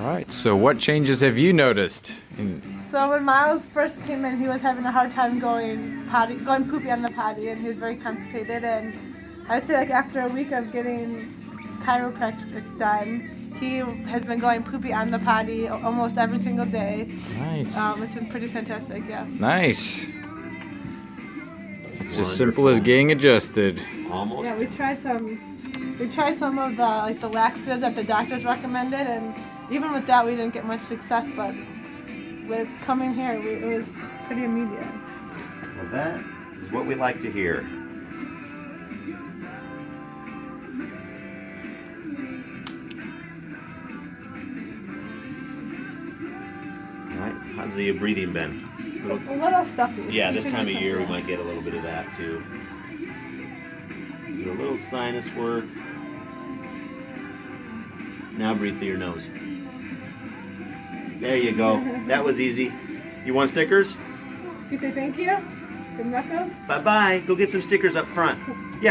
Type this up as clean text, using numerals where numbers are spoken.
All right, so what changes have you noticed? So when Miles first came in, he was having a hard time going poopy on the potty, and he was very constipated. And I would say like after a week of getting chiropractic done, he has been going poopy on the potty almost every single day. Nice. It's been pretty fantastic, yeah. Nice. It's as simple as getting adjusted. Almost. Yeah, we tried some of the laxatives that the doctors recommended, and even with that we didn't get much success, but with coming here it was pretty immediate. Well, that is what we like to hear. Alright, how's the breathing been? A little stuffy. Yeah, this time of year we might get a little bit of that too. Do a little sinus work. Now breathe through your nose. There you go. That was easy. You want stickers? You say thank you? Good knuckles? Bye-bye. Go get some stickers up front. Yeah.